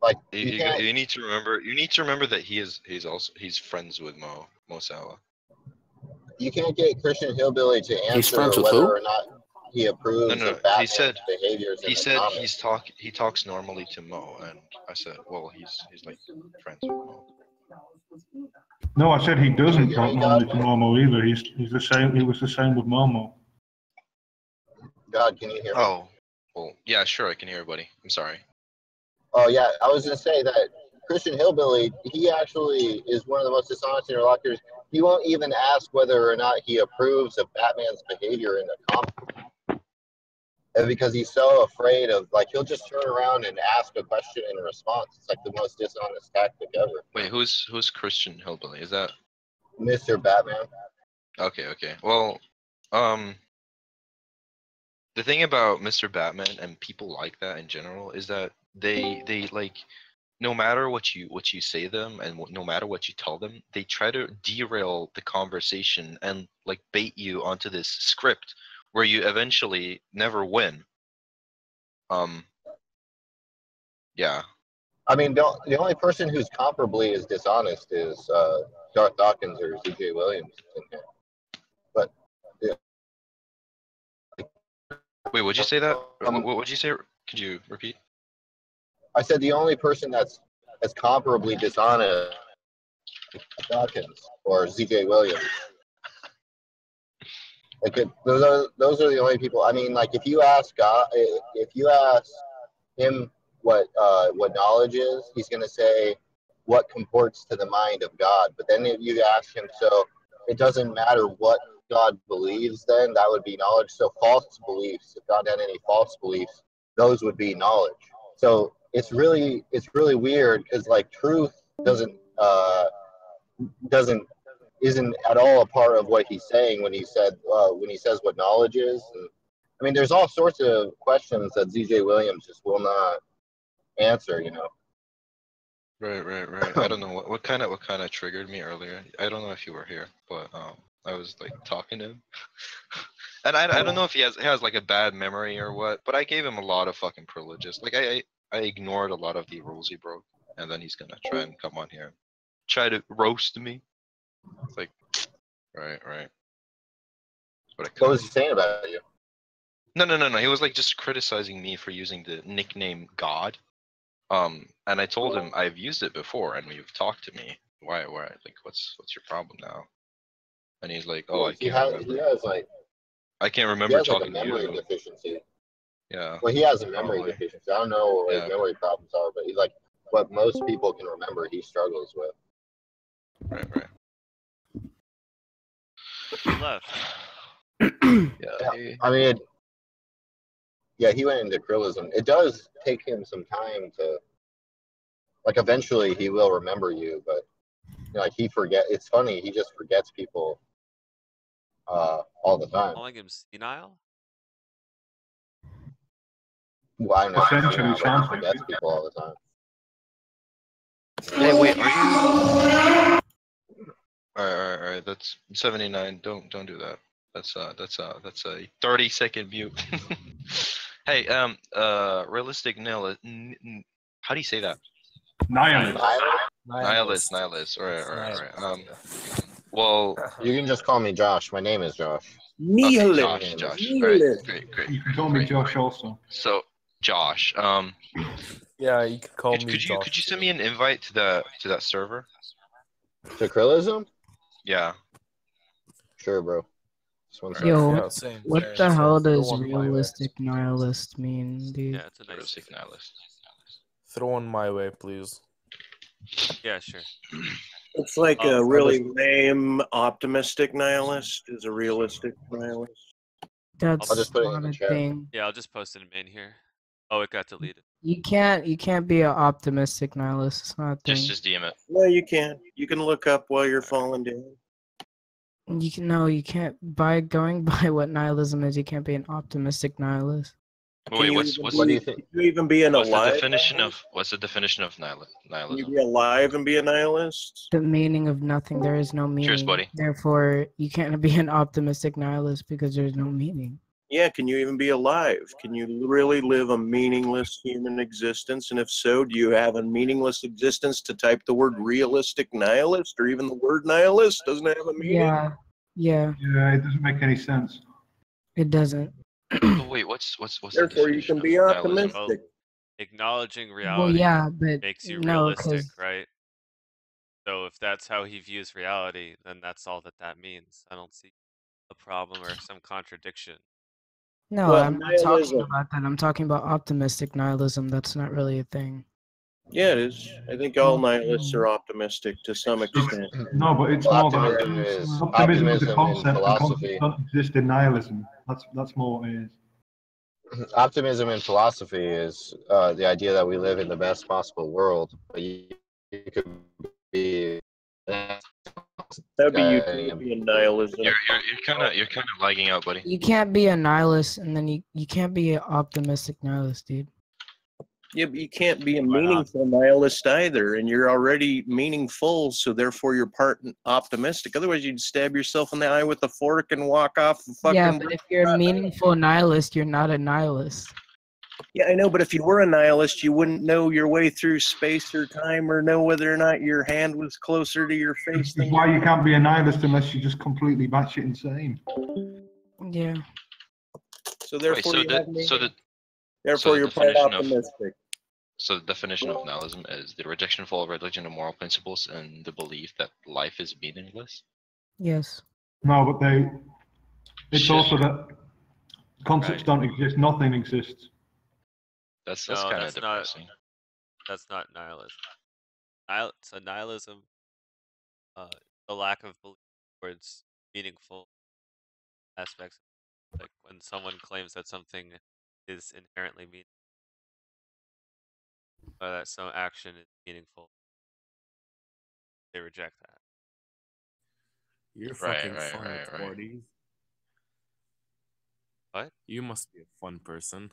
Like you need to remember that he's friends with Mo Salah. You can't get Christian Hillbilly to He's answer friends with whether who? or not he approves No, of Batman's he said behaviors in the comics. he talks normally to Mo, and I said, well, he's like friends with Mo. No, I said he doesn't You talk hear me, normally God? to Momo either. He's the same. He was the same with Momo. God, can you hear me? Oh, well, yeah, sure, I can hear, buddy. I'm sorry. Oh yeah, I was gonna say that Christian Hillbilly, he actually is one of the most dishonest interlocutors. He won't even ask whether or not he approves of Batman's behavior in the comic, because he's so afraid of, like, he'll just turn around and ask a question in response. It's like the most dishonest tactic ever. Wait, who's Christian Hillbilly? Is that Mr. Batman? okay? Well, the thing about Mr. Batman and people like that in general is that they like, no matter what you say them and no matter what you tell them, they try to derail the conversation and like bait you onto this script where you eventually never win. Yeah. I mean, the only person who's comparably as dishonest is Darth Dawkins or Z.J. Williams in here. But yeah. Wait, would you say that? What would you say? Could you repeat? I said the only person that's comparably dishonest is Dawkins or Z.J. Williams. Like those are the only people. I mean, like if you ask him what knowledge is, he's going to say what comports to the mind of God. But then if you ask him, so it doesn't matter what God believes, then that would be knowledge. So false beliefs, if God had any false beliefs, those would be knowledge. So it's really weird because like truth isn't at all a part of what he's saying when he says what knowledge is. And, I mean, there's all sorts of questions that Z.J. Williams just will not answer. You know. Right. I don't know what kind of triggered me earlier. I don't know if you were here, but I was like talking to him, and I don't know if he has like a bad memory or what, but I gave him a lot of fucking privileges. Like I ignored a lot of the rules he broke, and then he's gonna try and come on here, and try to roast me. It's like, right. What was he saying about you? No. He was like just criticizing me for using the nickname God. And I told him I've used it before, and you've talked to me. Why? Like, what's your problem now? And he's like, oh, I can't remember. I can't remember talking to you. He has like a memory deficiency. Yeah. Well, he has a memory deficiency. I don't know what his memory problems are, but he's like, what most people can remember, he struggles with. Right. He left. Yeah. I mean, he went into Krillism. It does take him some time to, like, eventually he will remember you, but you know, like it's funny, he just forgets people all the time. Calling him senile? Well, I know. Essentially, He forgets people all the time. Hey, wait, are you? All right. That's 79. Don't do that. That's a 30-second mute. Hey, realistic nihilist. How do you say that? Nihilist. Right. Well, you can just call me Josh. My name is Josh. Nihilist. Josh. Nihilist. Great. You can call me Josh also. So, Josh, yeah, you could call me Josh. Could you send me an invite to that server? To Krillism? Yeah. Sure, bro. Yo, what the hell does realistic nihilist mean, dude? Yeah, it's a nice realistic nihilist. Throw one my way, please. Yeah, sure. It's like a really lame optimistic nihilist is a realistic nihilist. That's I'll just put it in not the a chat. thing. Yeah, I'll just post it in here. Oh, it got deleted. You can't be an optimistic nihilist. It's not a thing. Just DM it. No, you can't. You can look up while you're falling down. You can't. By going by what nihilism is, you can't be an optimistic nihilist. Wait, what do you think? Can you even be an alive? What's the definition of nihilism? Can you be alive and be a nihilist? The meaning of nothing. There is no meaning. Cheers, buddy. Therefore, you can't be an optimistic nihilist because there's no meaning. Yeah, can you even be alive? Can you really live a meaningless human existence? And if so, do you have a meaningless existence to type the word realistic nihilist, or even the word nihilist? Doesn't it have a meaning? Yeah. Yeah. Yeah, it doesn't make any sense. It doesn't. Oh wait, what's the Therefore, you definition can of be nihilism? optimistic. Acknowledging Well, reality yeah, but makes you no, realistic, because right? So if that's how he views reality, then that's all that means. I don't see a problem or some contradiction. no, Well, I'm not talking nihilism. about that. I'm talking about optimistic nihilism. That's not really a thing. Yeah, it is. I think all nihilists are optimistic to some extent. No, but it's Well, more that optimism as a optimism in concept, and concepts philosophy. don't exist in nihilism. That's more what it is. Optimism in philosophy is the idea that we live in the best possible world, but you could be That would be utopian nihilism. You're kind of lagging out, buddy. You can't be a nihilist and then you can't be an optimistic nihilist, dude. Yeah, but you can't be a Why not? meaningful nihilist either, and you're already meaningful, so therefore you're part optimistic. Otherwise, you'd stab yourself in the eye with a fork and walk off a fucking. Yeah, but if you're a meaningful nihilist, you're not a nihilist. Yeah, I know, but if you were a nihilist, you wouldn't know your way through space or time, or know whether or not your hand was closer to your face This is than. why you can't be a nihilist unless you're just completely batshit insane. Yeah. So Wait, therefore, therefore you're part optimistic. So the definition of nihilism is the rejection of all religion and moral principles and the belief that life is meaningless. Yes. No, but it's Shit. also that concepts don't exist. Nothing exists. That's No, kind of that's depressing. That's not nihilism. So nihilism, the lack of belief towards meaningful aspects. Like when someone claims that something is inherently meaningful, or that some action is meaningful, they reject that. You're Right, fucking right, fun, right, right. Sporty. What? You must be a fun person.